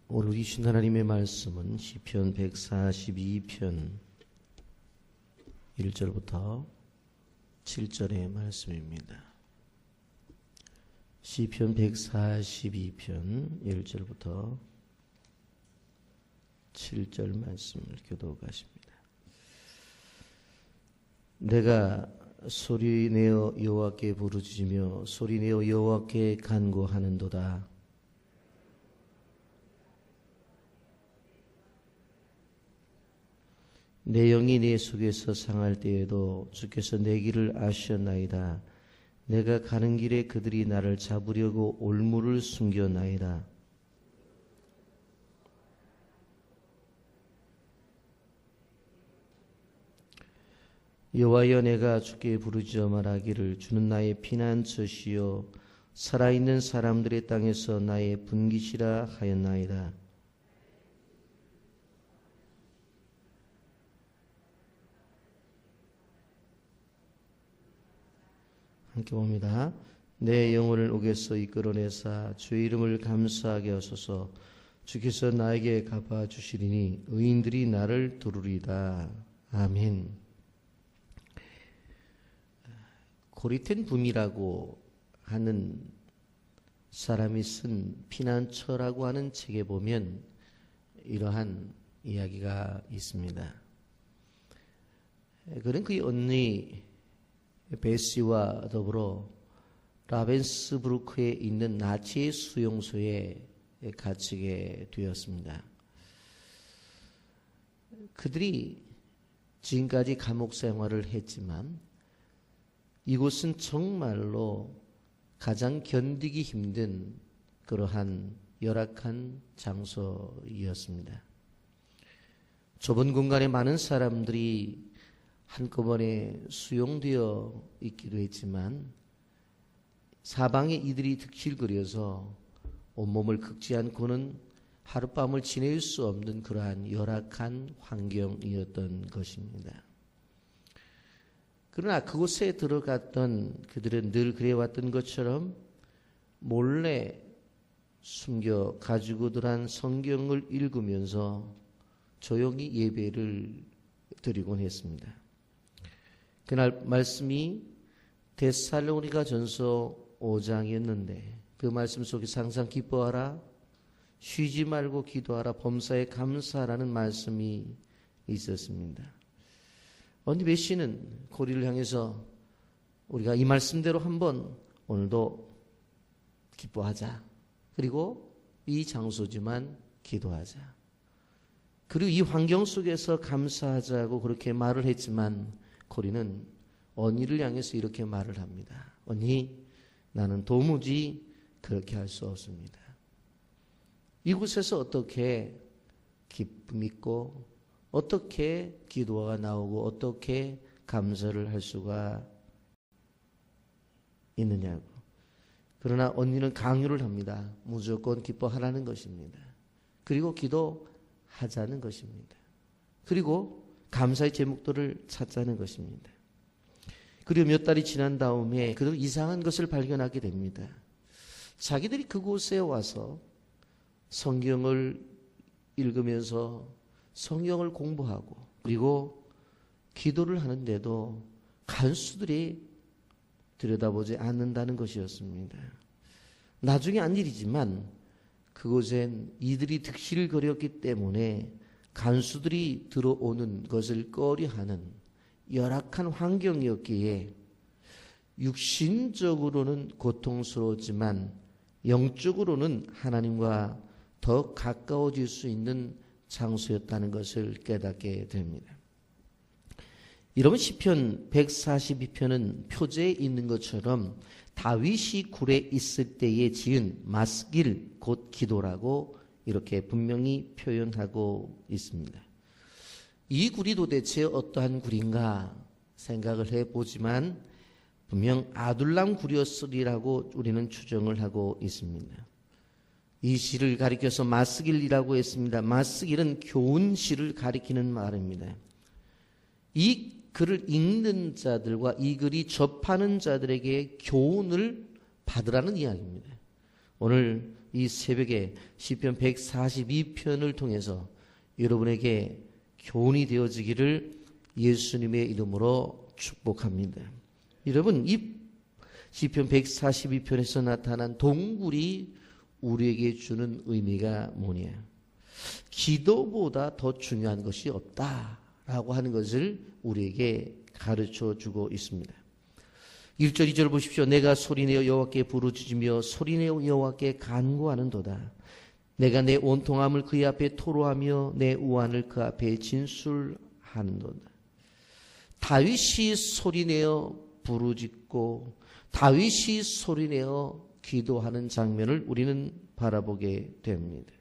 오늘 우리 신 하나님의 말씀은 시편 142편 1절부터 7절의 말씀입니다. 시편 142편 1절부터 7절 말씀을 교독하십니다. 내가 소리내어 여호와께 부르짖으며 소리내어 여호와께 간구하는도다. 내 영이 내 속에서 상할 때에도 주께서 내 길을 아셨나이다. 내가 가는 길에 그들이 나를 잡으려고 올무를 숨겨나이다. 여호와여, 내가 주께 부르짖어 말하기를 주는 나의 피난처시요 살아있는 사람들의 땅에서 나의 분깃이라 하였나이다. 함께 봅니다. 내 영혼을 옥에서 이끌어내사 주의 이름을 감사하게 하소서. 주께서 나에게 갚아주시리니 의인들이 나를 두루리다. 아멘. 고리텐 붐이라고 하는 사람이 쓴 피난처라고 하는 책에 보면 이러한 이야기가 있습니다. 그는 그의 언니 베시와 더불어 라벤스부르크에 있는 나치의 수용소에 갇히게 되었습니다. 그들이 지금까지 감옥 생활을 했지만 이곳은 정말로 가장 견디기 힘든 그러한 열악한 장소이었습니다. 좁은 공간에 많은 사람들이 한꺼번에 수용되어 있기도 했지만 사방에 이들이 득실거려서 온몸을 긁지 않고는 하룻밤을 지낼 수 없는 그러한 열악한 환경이었던 것입니다. 그러나 그곳에 들어갔던 그들은 늘 그래왔던 것처럼 몰래 숨겨 가지고 들어간 성경을 읽으면서 조용히 예배를 드리곤 했습니다. 그날 말씀이 데살로니가 전서 5장이었는데 그 말씀 속에서 항상 기뻐하라, 쉬지 말고 기도하라, 범사에 감사하라는 말씀이 있었습니다. 언니 베시는 고리를 향해서 우리가 이 말씀대로 한번 오늘도 기뻐하자. 그리고 이 장소지만 기도하자. 그리고 이 환경 속에서 감사하자고 그렇게 말을 했지만 고리는 언니를 향해서 이렇게 말을 합니다. 언니, 나는 도무지 그렇게 할 수 없습니다. 이곳에서 어떻게 기쁨 있고 어떻게 기도가 나오고 어떻게 감사를 할 수가 있느냐고. 그러나 언니는 강요를 합니다. 무조건 기뻐하라는 것입니다. 그리고 기도하자는 것입니다. 그리고 감사의 제목들을 찾자는 것입니다. 그리고 몇 달이 지난 다음에 그들 이상한 것을 발견하게 됩니다. 자기들이 그곳에 와서 성경을 읽으면서 성경을 공부하고 그리고 기도를 하는데도 간수들이 들여다보지 않는다는 것이었습니다. 나중에 한 일이지만 그곳엔 이들이 득실을 거렸기 때문에 간수들이 들어오는 것을 꺼려하는 열악한 환경이었기에 육신적으로는 고통스러웠지만 영적으로는 하나님과 더 가까워질 수 있는 장소였다는 것을 깨닫게 됩니다. 여러분, 시편 142편은 표제에 있는 것처럼 다윗이 굴에 있을 때에 지은 마스길 곧 기도라고 이렇게 분명히 표현하고 있습니다. 이 굴이 도대체 어떠한 굴인가 생각을 해보지만 분명 아둘람 굴이었으리라고 우리는 추정을 하고 있습니다. 이 시를 가리켜서 마스길이라고 했습니다. 마스길은 교훈시를 가리키는 말입니다. 이 글을 읽는 자들과 이 글이 접하는 자들에게 교훈을 받으라는 이야기입니다. 오늘 이 새벽에 시편 142편을 통해서 여러분에게 교훈이 되어지기를 예수님의 이름으로 축복합니다. 여러분, 이 시편 142편에서 나타난 동굴이 우리에게 주는 의미가 뭐냐? 기도보다 더 중요한 것이 없다라고 하는 것을 우리에게 가르쳐 주고 있습니다. 1절 2절 보십시오. 내가 소리내어 여호와께 부르짖으며 소리내어 여호와께 간구하는도다. 내가 내 온통함을 그의 앞에 토로하며 내 우환을 그 앞에 진술하는도다. 다윗이 소리내어 부르짖고 다윗이 소리내어 기도하는 장면을 우리는 바라보게 됩니다.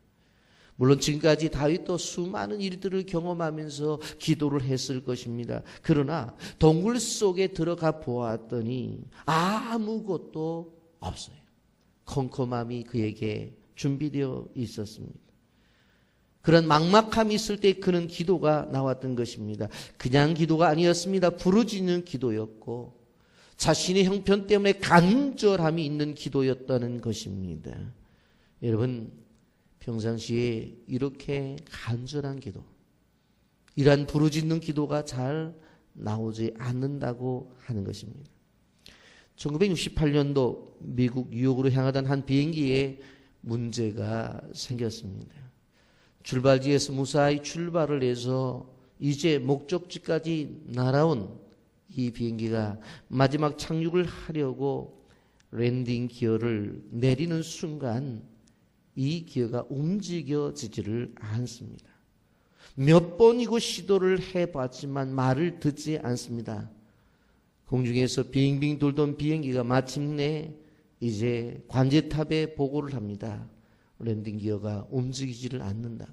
물론 지금까지 다윗도 수많은 일들을 경험하면서 기도를 했을 것입니다. 그러나 동굴 속에 들어가 보았더니 아무것도 없어요. 컴컴함이 그에게 준비되어 있었습니다. 그런 막막함이 있을 때 그는 기도가 나왔던 것입니다. 그냥 기도가 아니었습니다. 부르짖는 기도였고 자신의 형편 때문에 간절함이 있는 기도였다는 것입니다. 여러분, 평상시에 이렇게 간절한 기도, 이러한 부르짖는 기도가 잘 나오지 않는다고 하는 것입니다. 1968년도 미국 뉴욕으로 향하던 한 비행기에 문제가 생겼습니다. 출발지에서 무사히 출발을 해서 이제 목적지까지 날아온 이 비행기가 마지막 착륙을 하려고 랜딩 기어를 내리는 순간 이 기어가 움직여지지를 않습니다. 몇 번이고 시도를 해봤지만 말을 듣지 않습니다. 공중에서 빙빙 돌던 비행기가 마침내 이제 관제탑에 보고를 합니다. 랜딩 기어가 움직이지를 않는다고.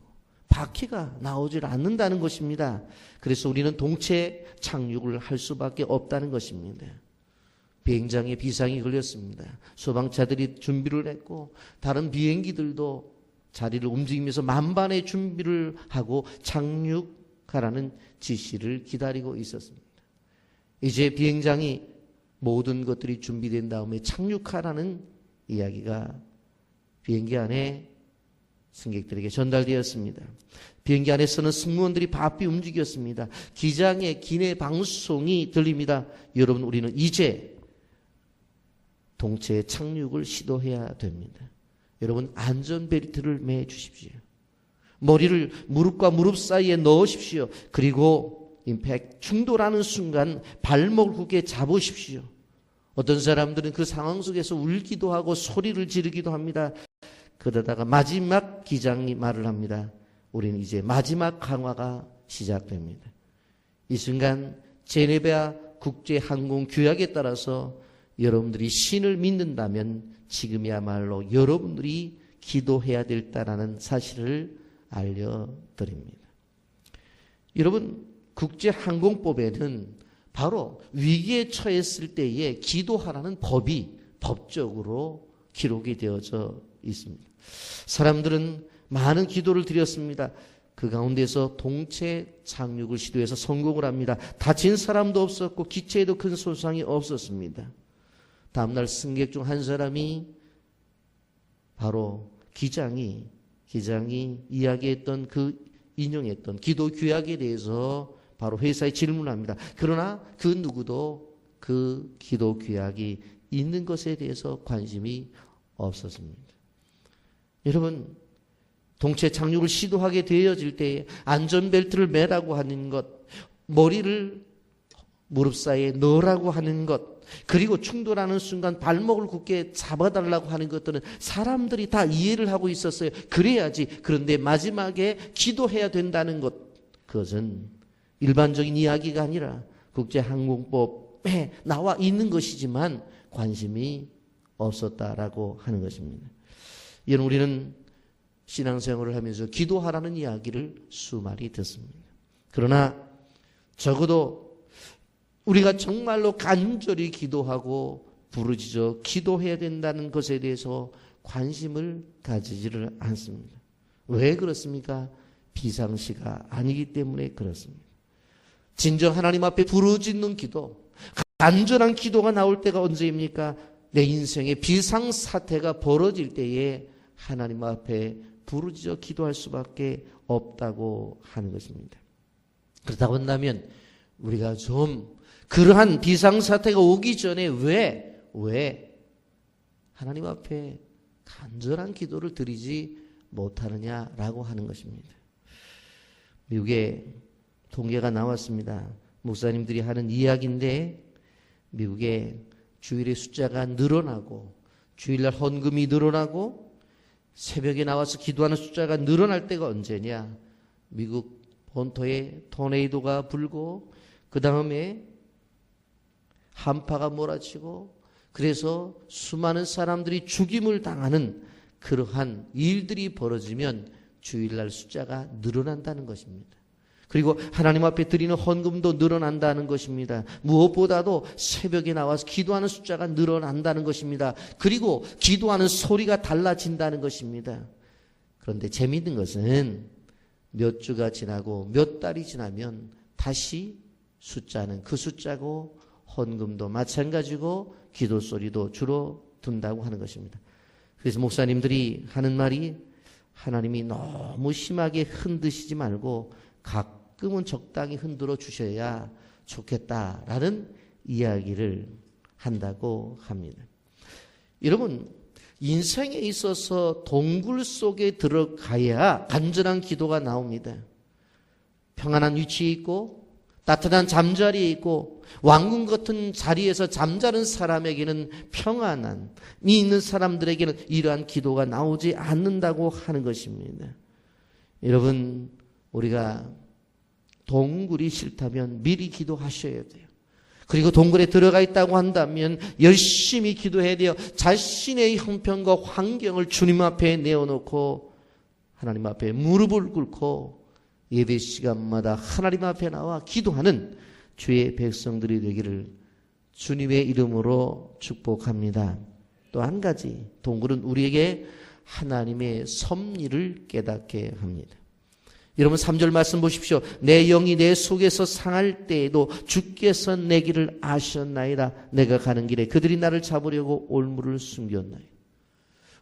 바퀴가 나오질 않는다는 것입니다. 그래서 우리는 동체 착륙을 할 수밖에 없다는 것입니다. 비행장에 비상이 걸렸습니다. 소방차들이 준비를 했고 다른 비행기들도 자리를 움직이면서 만반의 준비를 하고 착륙하라는 지시를 기다리고 있었습니다. 이제 비행장이 모든 것들이 준비된 다음에 착륙하라는 이야기가 비행기 안에 승객들에게 전달되었습니다. 비행기 안에서는 승무원들이 바삐 움직였습니다. 기장의 기내 방송이 들립니다. 여러분, 우리는 이제 동체 착륙을 시도해야 됩니다. 여러분, 안전벨트를 매 주십시오. 머리를 무릎과 무릎 사이에 넣으십시오. 그리고 임팩트 충돌하는 순간 발목을 굳게 잡으십시오. 어떤 사람들은 그 상황 속에서 울기도 하고 소리를 지르기도 합니다. 그러다가 마지막 기장이 말을 합니다. 우리는 이제 마지막 강화가 시작됩니다. 이 순간 제네바 국제항공 규약에 따라서 여러분들이 신을 믿는다면 지금이야말로 여러분들이 기도해야 될다라는 사실을 알려드립니다. 여러분, 국제항공법에는 바로 위기에 처했을 때에 기도하라는 법이 법적으로 기록이 되어져 있습니다. 사람들은 많은 기도를 드렸습니다. 그 가운데서 동체 착륙을 시도해서 성공을 합니다. 다친 사람도 없었고 기체에도 큰 손상이 없었습니다. 다음날 승객 중 한 사람이 바로 기장이 이야기했던 인용했던 기도 규약에 대해서 바로 회사에 질문합니다. 그러나 그 누구도 그 기도 규약이 있는 것에 대해서 관심이 없었습니다. 여러분, 동체 착륙을 시도하게 되어질 때에 안전벨트를 매라고 하는 것, 머리를 무릎 사이에 넣으라고 하는 것, 그리고 충돌하는 순간 발목을 굳게 잡아달라고 하는 것들은 사람들이 다 이해를 하고 있었어요. 그래야지. 그런데 마지막에 기도해야 된다는 것, 그것은 일반적인 이야기가 아니라 국제항공법에 나와 있는 것이지만 관심이 없었다라고 하는 것입니다. 이런 우리는 신앙생활을 하면서 기도하라는 이야기를 수많이 듣습니다. 그러나 적어도 우리가 정말로 간절히 기도하고 부르짖어 기도해야 된다는 것에 대해서 관심을 가지지를 않습니다. 왜 그렇습니까? 비상시가 아니기 때문에 그렇습니다. 진정 하나님 앞에 부르짖는 기도, 간절한 기도가 나올 때가 언제입니까? 내 인생에 비상사태가 벌어질 때에 하나님 앞에 부르짖어 기도할 수밖에 없다고 하는 것입니다. 그렇다고 한다면 우리가 좀 그러한 비상사태가 오기 전에 왜 하나님 앞에 간절한 기도를 드리지 못하느냐라고 하는 것입니다. 미국에 통계가 나왔습니다. 목사님들이 하는 이야기인데 미국의 주일의 숫자가 늘어나고 주일날 헌금이 늘어나고 새벽에 나와서 기도하는 숫자가 늘어날 때가 언제냐? 미국 본토에 토네이도가 불고 그 다음에 한파가 몰아치고 그래서 수많은 사람들이 죽임을 당하는 그러한 일들이 벌어지면 주일날 숫자가 늘어난다는 것입니다. 그리고 하나님 앞에 드리는 헌금도 늘어난다는 것입니다. 무엇보다도 새벽에 나와서 기도하는 숫자가 늘어난다는 것입니다. 그리고 기도하는 소리가 달라진다는 것입니다. 그런데 재미있는 것은 몇 주가 지나고 몇 달이 지나면 다시 숫자는 그 숫자고 헌금도 마찬가지고 기도 소리도 줄어든다고 하는 것입니다. 그래서 목사님들이 하는 말이 하나님이 너무 심하게 흔드시지 말고 가끔은 적당히 흔들어 주셔야 좋겠다라는 이야기를 한다고 합니다. 여러분, 인생에 있어서 동굴 속에 들어가야 간절한 기도가 나옵니다. 평안한 위치에 있고 따뜻한 잠자리에 있고 왕궁 같은 자리에서 잠자는 사람에게는 평안함이 있는 사람들에게는 이러한 기도가 나오지 않는다고 하는 것입니다. 여러분, 우리가 동굴이 싫다면 미리 기도하셔야 돼요. 그리고 동굴에 들어가 있다고 한다면 열심히 기도해야 돼요. 자신의 형편과 환경을 주님 앞에 내어놓고 하나님 앞에 무릎을 꿇고 예배 시간마다 하나님 앞에 나와 기도하는 주의 백성들이 되기를 주님의 이름으로 축복합니다. 또 한 가지, 동굴은 우리에게 하나님의 섭리를 깨닫게 합니다. 여러분 3절 말씀 보십시오. 내 영이 내 속에서 상할 때에도 주께서 내 길을 아셨나이다. 내가 가는 길에 그들이 나를 잡으려고 올무를 숨겼나이다.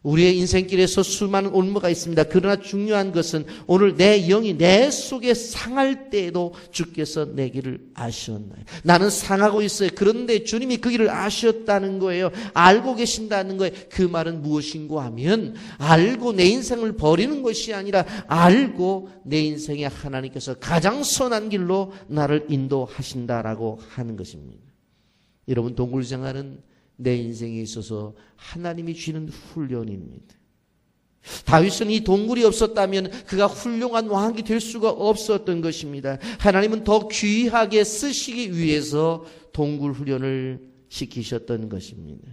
우리의 인생길에서 수많은 올무가 있습니다. 그러나 중요한 것은 오늘 내 영이 내 속에 상할 때에도 주께서 내 길을 아셨나요? 나는 상하고 있어요. 그런데 주님이 그 길을 아셨다는 거예요. 알고 계신다는 거예요. 그 말은 무엇인가 하면 알고 내 인생을 버리는 것이 아니라 알고 내 인생에 하나님께서 가장 선한 길로 나를 인도하신다라고 하는 것입니다. 여러분, 동굴 생활은 내 인생에 있어서 하나님이 주시는 훈련입니다. 다윗은 이 동굴이 없었다면 그가 훌륭한 왕이 될 수가 없었던 것입니다. 하나님은 더 귀하게 쓰시기 위해서 동굴 훈련을 시키셨던 것입니다.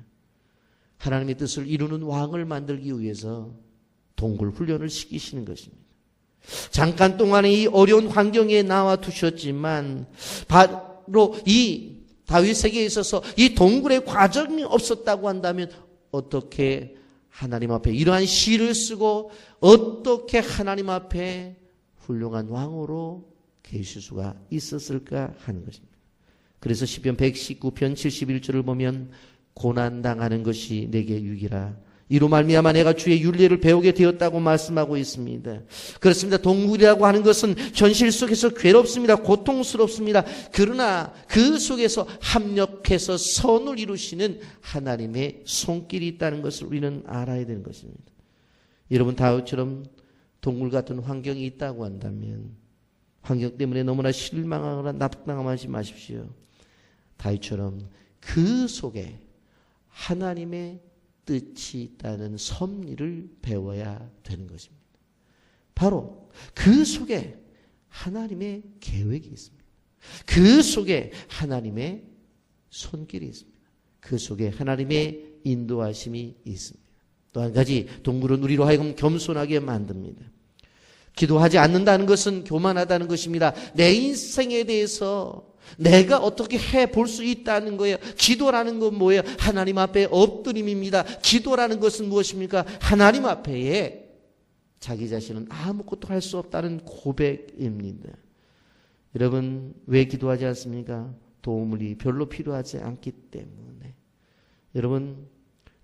하나님의 뜻을 이루는 왕을 만들기 위해서 동굴 훈련을 시키시는 것입니다. 잠깐 동안에 이 어려운 환경에 나와 두셨지만 바로 이 다윗에게 있어서 이 동굴의 과정이 없었다고 한다면 어떻게 하나님 앞에 이러한 시를 쓰고 어떻게 하나님 앞에 훌륭한 왕으로 계실 수가 있었을까 하는 것입니다. 그래서 시편 119편 71절을 보면 고난당하는 것이 내게 유익이라. 이로 말미암아 내가 주의 윤례를 배우게 되었다고 말씀하고 있습니다. 그렇습니다. 동굴이라고 하는 것은 현실 속에서 괴롭습니다. 고통스럽습니다. 그러나 그 속에서 합력해서 선을 이루시는 하나님의 손길이 있다는 것을 우리는 알아야 되는 것입니다. 여러분, 다윗처럼 동굴 같은 환경이 있다고 한다면 환경 때문에 너무나 실망하거나 납득하지 마십시오. 다윗처럼 그 속에 하나님의 뜻이 있다는 섭리를 배워야 되는 것입니다. 바로 그 속에 하나님의 계획이 있습니다. 그 속에 하나님의 손길이 있습니다. 그 속에 하나님의 인도하심이 있습니다. 또 한 가지, 동굴은 우리로 하여금 겸손하게 만듭니다. 기도하지 않는다는 것은 교만하다는 것입니다. 내 인생에 대해서 내가 어떻게 해볼 수 있다는 거예요. 기도라는 건 뭐예요? 하나님 앞에 엎드림입니다. 기도라는 것은 무엇입니까? 하나님 앞에 자기 자신은 아무것도 할 수 없다는 고백입니다. 여러분, 왜 기도하지 않습니까? 도움이 별로 필요하지 않기 때문에. 여러분,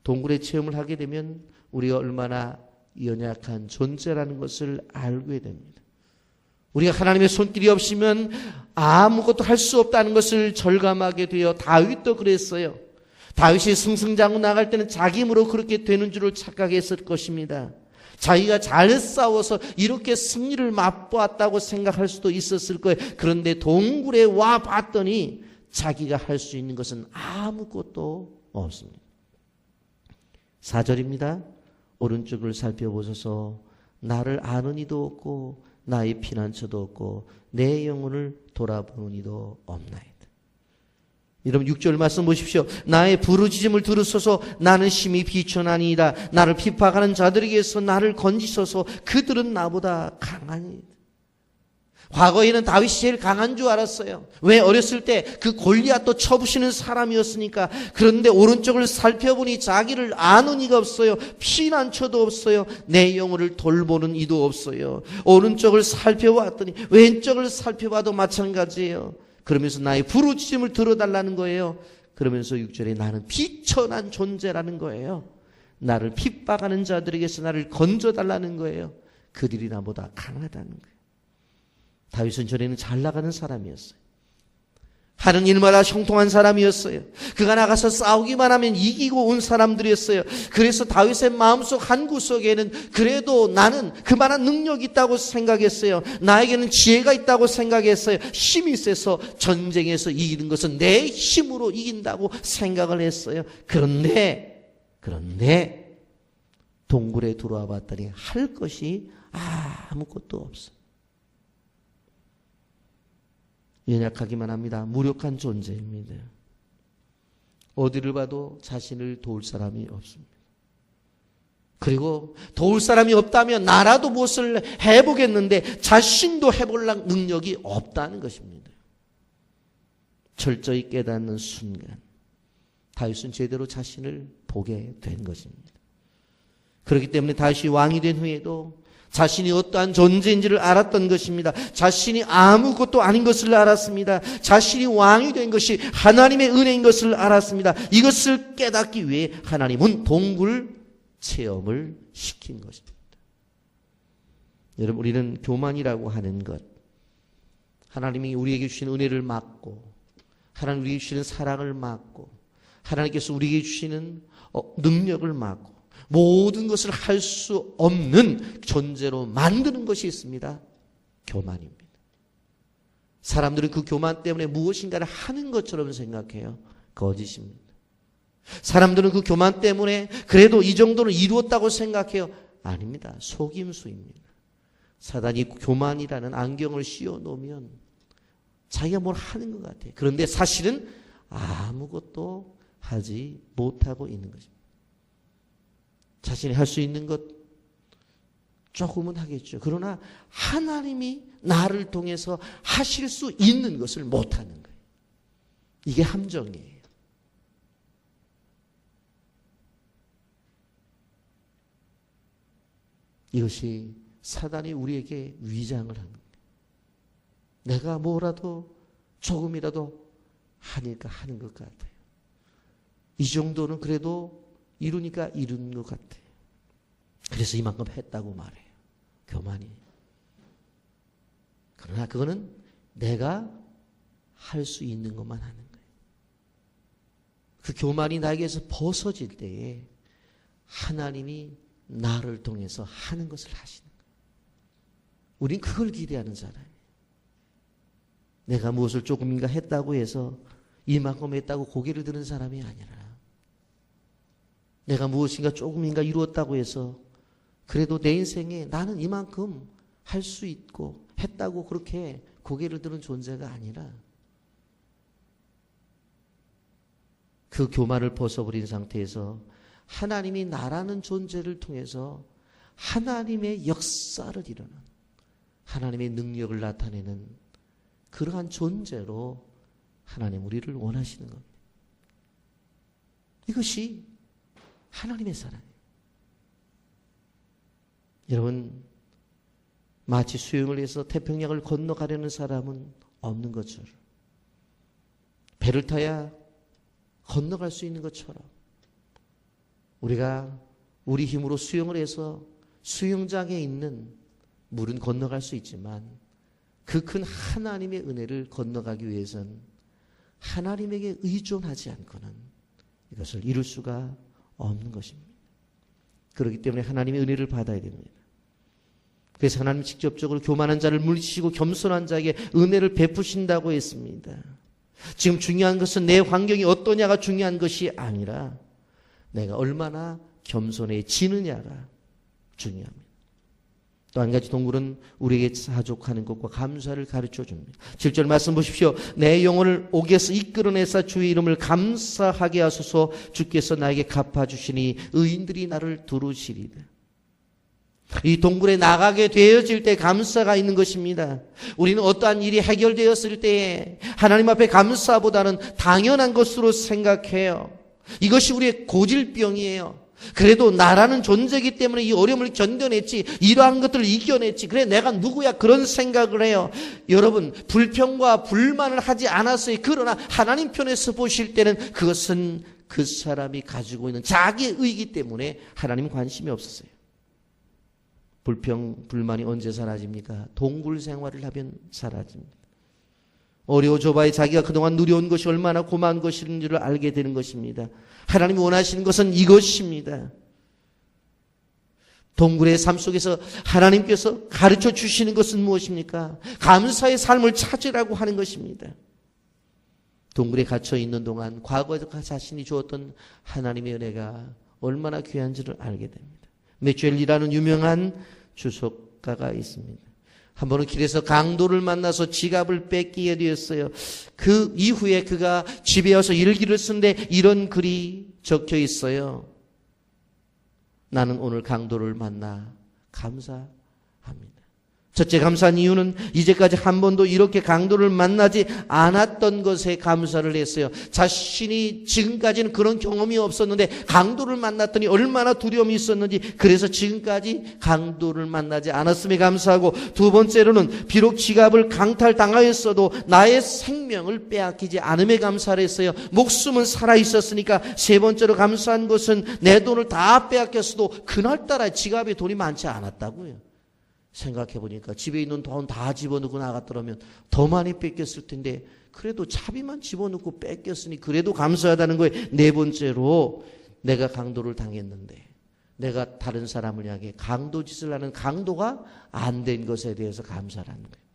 동굴의 체험을 하게 되면 우리가 얼마나 연약한 존재라는 것을 알게 됩니다. 우리가 하나님의 손길이 없으면 아무것도 할 수 없다는 것을 절감하게 되어 다윗도 그랬어요. 다윗이 승승장구 나갈 때는 자기 힘으로 그렇게 되는 줄을 착각했을 것입니다. 자기가 잘 싸워서 이렇게 승리를 맛보았다고 생각할 수도 있었을 거예요. 그런데 동굴에 와 봤더니 자기가 할 수 있는 것은 아무것도 없습니다. 4절입니다. 오른쪽을 살펴보소서. 나를 아는 이도 없고 나의 피난처도 없고 내 영혼을 돌아보는 이도 없나이다. 여러분 6절 말씀 보십시오. 나의 부르짖음을 들으소서. 나는 심히 비천하니이다. 나를 핍박하는 자들에게서 나를 건지소서. 그들은 나보다 강하니이다. 과거에는 다윗이 제일 강한 줄 알았어요. 왜? 어렸을 때 그 골리앗도 쳐부시는 사람이었으니까. 그런데 오른쪽을 살펴보니 자기를 아는 이가 없어요. 피난처도 없어요. 내 영혼을 돌보는 이도 없어요. 오른쪽을 살펴봤더니 왼쪽을 살펴봐도 마찬가지예요. 그러면서 나의 부르짖음을 들어달라는 거예요. 그러면서 6절에 나는 비천한 존재라는 거예요. 나를 핍박하는 자들에게서 나를 건져달라는 거예요. 그들이 나보다 강하다는 거예요. 다윗은 전에는 잘 나가는 사람이었어요. 하는 일마다 형통한 사람이었어요. 그가 나가서 싸우기만 하면 이기고 온 사람들이었어요. 그래서 다윗의 마음속 한 구석에는 그래도 나는 그만한 능력이 있다고 생각했어요. 나에게는 지혜가 있다고 생각했어요. 힘이 세서 전쟁에서 이기는 것은 내 힘으로 이긴다고 생각을 했어요. 그런데 동굴에 들어와 봤더니 할 것이 아무것도 없어요. 연약하기만 합니다. 무력한 존재입니다. 어디를 봐도 자신을 도울 사람이 없습니다. 그리고 도울 사람이 없다면 나라도 무엇을 해보겠는데 자신도 해볼 능력이 없다는 것입니다. 철저히 깨닫는 순간 다윗은 제대로 자신을 보게 된 것입니다. 그렇기 때문에 다윗이 왕이 된 후에도 자신이 어떠한 존재인지를 알았던 것입니다. 자신이 아무것도 아닌 것을 알았습니다. 자신이 왕이 된 것이 하나님의 은혜인 것을 알았습니다. 이것을 깨닫기 위해 하나님은 동굴 체험을 시킨 것입니다. 여러분, 우리는 교만이라고 하는 것, 하나님이 우리에게 주신 은혜를 막고 하나님 우리에게 주시는 사랑을 막고 하나님께서 우리에게 주시는 능력을 막고 모든 것을 할 수 없는 존재로 만드는 것이 있습니다. 교만입니다. 사람들은 그 교만 때문에 무엇인가를 하는 것처럼 생각해요. 거짓입니다. 사람들은 그 교만 때문에 그래도 이 정도는 이루었다고 생각해요. 아닙니다. 속임수입니다. 사단이 교만이라는 안경을 씌워 놓으면 자기가 뭘 하는 것 같아요. 그런데 사실은 아무것도 하지 못하고 있는 것입니다. 자신이 할 수 있는 것 조금은 하겠죠. 그러나 하나님이 나를 통해서 하실 수 있는 것을 못하는 거예요. 이게 함정이에요. 이것이 사단이 우리에게 위장을 하는 거예요. 내가 뭐라도 조금이라도 하니까 하는 것 같아요. 이 정도는 그래도 이루니까 이룬 것 같아요. 그래서 이만큼 했다고 말해요. 교만이. 그러나 그거는 내가 할 수 있는 것만 하는 거예요. 그 교만이 나에게서 벗어질 때에 하나님이 나를 통해서 하는 것을 하시는 거예요. 우린 그걸 기대하는 사람이에요. 내가 무엇을 조금인가 했다고 해서 이만큼 했다고 고개를 드는 사람이 아니라 내가 무엇인가 조금인가 이루었다고 해서 그래도 내 인생에 나는 이만큼 할 수 있고 했다고 그렇게 고개를 드는 존재가 아니라 그 교만을 벗어버린 상태에서 하나님이 나라는 존재를 통해서 하나님의 역사를 이루는 하나님의 능력을 나타내는 그러한 존재로 하나님 우리를 원하시는 겁니다. 이것이 하나님의 사랑이에요. 여러분, 마치 수영을 해서 태평양을 건너가려는 사람은 없는 것처럼 배를 타야 건너갈 수 있는 것처럼 우리가 우리 힘으로 수영을 해서 수영장에 있는 물은 건너갈 수 있지만 그 큰 하나님의 은혜를 건너가기 위해선 하나님에게 의존하지 않고는 이것을 이룰 수가 없는 것입니다. 그렇기 때문에 하나님의 은혜를 받아야 됩니다. 그래서 하나님 직접적으로 교만한 자를 물리치시고 겸손한 자에게 은혜를 베푸신다고 했습니다. 지금 중요한 것은 내 환경이 어떠냐가 중요한 것이 아니라 내가 얼마나 겸손해지느냐가 중요합니다. 또 한 가지 동굴은 우리에게 사족하는 것과 감사를 가르쳐 줍니다. 7절 말씀 보십시오. 내 영혼을 옥에서 이끌어내사 주의 이름을 감사하게 하소서. 주께서 나에게 갚아주시니 의인들이 나를 두루시리다. 이 동굴에 나가게 되어질 때 감사가 있는 것입니다. 우리는 어떠한 일이 해결되었을 때에 하나님 앞에 감사보다는 당연한 것으로 생각해요. 이것이 우리의 고질병이에요. 그래도 나라는 존재이기 때문에 이 어려움을 견뎌냈지, 이러한 것들을 이겨냈지, 그래 내가 누구야, 그런 생각을 해요. 여러분, 불평과 불만을 하지 않았어요. 그러나 하나님 편에서 보실 때는 그것은 그 사람이 가지고 있는 자기의 의이기 때문에 하나님 관심이 없었어요. 불평, 불만이 언제 사라집니까? 동굴 생활을 하면 사라집니다. 어려워져봐야 자기가 그동안 누려온 것이 얼마나 고마운 것인지를 알게 되는 것입니다. 하나님이 원하시는 것은 이것입니다. 동굴의 삶 속에서 하나님께서 가르쳐 주시는 것은 무엇입니까? 감사의 삶을 찾으라고 하는 것입니다. 동굴에 갇혀 있는 동안 과거에 자신이 주었던 하나님의 은혜가 얼마나 귀한지를 알게 됩니다. 메추엘이라는 유명한 주석가가 있습니다. 한 번은 길에서 강도를 만나서 지갑을 뺏기게 되었어요. 그 이후에 그가 집에 와서 일기를 쓰는데 이런 글이 적혀 있어요. 나는 오늘 강도를 만나 감사합니다. 첫째, 감사한 이유는 이제까지 한 번도 이렇게 강도를 만나지 않았던 것에 감사를 했어요. 자신이 지금까지는 그런 경험이 없었는데 강도를 만났더니 얼마나 두려움이 있었는지, 그래서 지금까지 강도를 만나지 않았음에 감사하고, 두 번째로는 비록 지갑을 강탈당하였어도 나의 생명을 빼앗기지 않음에 감사를 했어요. 목숨은 살아있었으니까. 세 번째로 감사한 것은 내 돈을 다 빼앗겼어도 그날따라 지갑에 돈이 많지 않았다고요. 생각해보니까 집에 있는 돈 다 집어넣고 나갔더라면 더 많이 뺏겼을 텐데 그래도 차비만 집어넣고 뺏겼으니 그래도 감사하다는 거예요. 네 번째로, 내가 강도를 당했는데 내가 다른 사람을 향해 강도짓을 하는 강도가 안 된 것에 대해서 감사라는 거예요.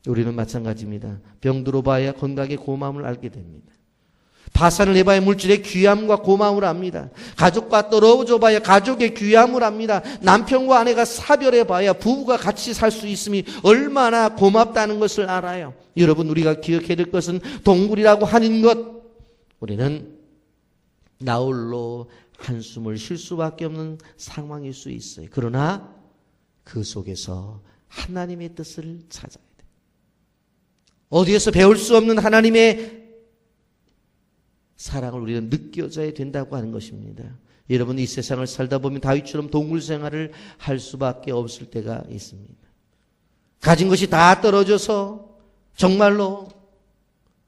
우리는 마찬가지입니다. 병들어 봐야 건강의 고마움을 알게 됩니다. 파산을 해봐야 물질의 귀함과 고마움을 압니다. 가족과 떨어져 봐야 가족의 귀함을 압니다. 남편과 아내가 사별해봐야 부부가 같이 살 수 있음이 얼마나 고맙다는 것을 알아요. 여러분, 우리가 기억해야 될 것은 동굴이라고 하는 것, 우리는 나홀로 한숨을 쉴 수밖에 없는 상황일 수 있어요. 그러나 그 속에서 하나님의 뜻을 찾아야 돼요. 어디에서 배울 수 없는 하나님의 사랑을 우리는 느껴져야 된다고 하는 것입니다. 여러분, 이 세상을 살다 보면 다윗처럼 동굴 생활을 할 수밖에 없을 때가 있습니다. 가진 것이 다 떨어져서 정말로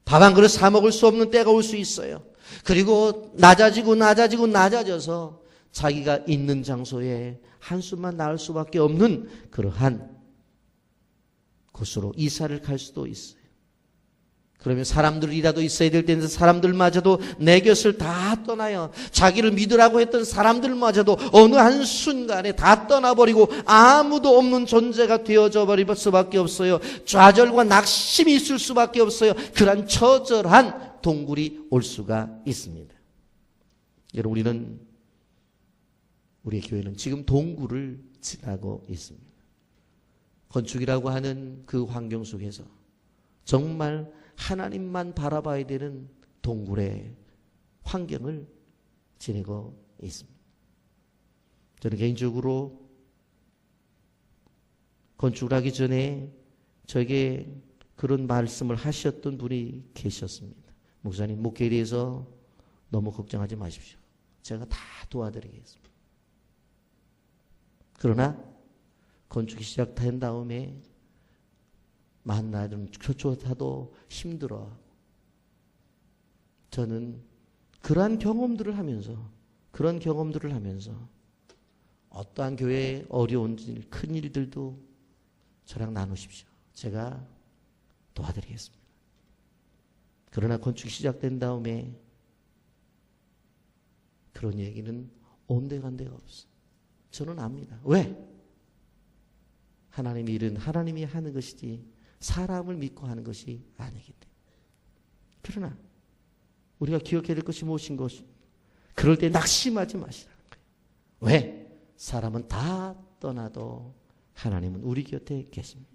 밥 한 그릇 사 먹을 수 없는 때가 올 수 있어요. 그리고 낮아져서 자기가 있는 장소에 한숨만 나올 수밖에 없는 그러한 곳으로 이사를 갈 수도 있어요. 그러면 사람들이라도 있어야 될 텐데 사람들마저도 내 곁을 다 떠나요. 자기를 믿으라고 했던 사람들마저도 어느 한순간에 다 떠나버리고 아무도 없는 존재가 되어져 버릴 수밖에 없어요. 좌절과 낙심이 있을 수밖에 없어요. 그런 처절한 동굴이 올 수가 있습니다. 여러분, 우리의 교회는 지금 동굴을 지나고 있습니다. 건축이라고 하는 그 환경 속에서 정말 하나님만 바라봐야 되는 동굴의 환경을 지내고 있습니다. 저는 개인적으로 건축을 하기 전에 저에게 그런 말씀을 하셨던 분이 계셨습니다. 목사님, 목회에 대해서 너무 걱정하지 마십시오. 제가 다 도와드리겠습니다. 그러나 건축이 시작된 다음에 만나는 조차도 힘들어. 저는 그러한 경험들을 하면서 어떠한 교회의 어려운 일, 큰 일들도 저랑 나누십시오. 제가 도와드리겠습니다. 그러나 건축이 시작된 다음에 그런 얘기는 온데간데가 없어. 저는 압니다. 왜? 하나님의 일은 하나님이 하는 것이지 사람을 믿고 하는 것이 아니기 때문에. 그러나 우리가 기억해야 될 것이 무엇인 것이, 그럴 때 낙심하지 마시라는 거예요. 왜? 사람은 다 떠나도 하나님은 우리 곁에 계십니다.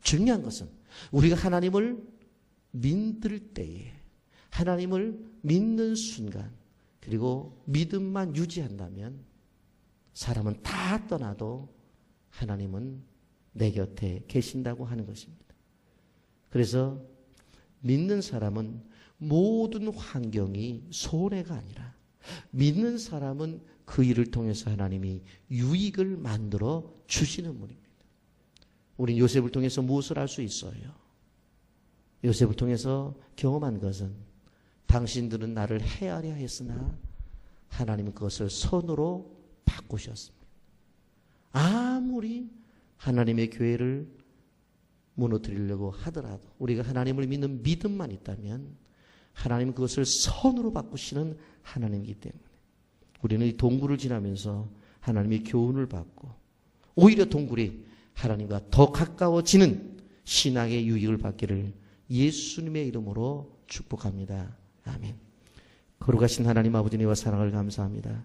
중요한 것은 우리가 하나님을 믿을 때에, 하나님을 믿는 순간, 그리고 믿음만 유지한다면 사람은 다 떠나도 하나님은 내 곁에 계신다고 하는 것입니다. 그래서 믿는 사람은 모든 환경이 손해가 아니라, 믿는 사람은 그 일을 통해서 하나님이 유익을 만들어 주시는 분입니다. 우린 요셉을 통해서 무엇을 알 수 있어요? 요셉을 통해서 경험한 것은, 당신들은 나를 해하려 했으나 하나님은 그것을 선으로 바꾸셨습니다. 아무리 하나님의 교회를 무너뜨리려고 하더라도 우리가 하나님을 믿는 믿음만 있다면 하나님은 그것을 선으로 바꾸시는 하나님이기 때문에 우리는 이 동굴을 지나면서 하나님의 교훈을 받고, 오히려 동굴이 하나님과 더 가까워지는 신앙의 유익을 받기를 예수님의 이름으로 축복합니다. 아멘. 거룩하신 하나님 아버지님과 사랑을 감사합니다.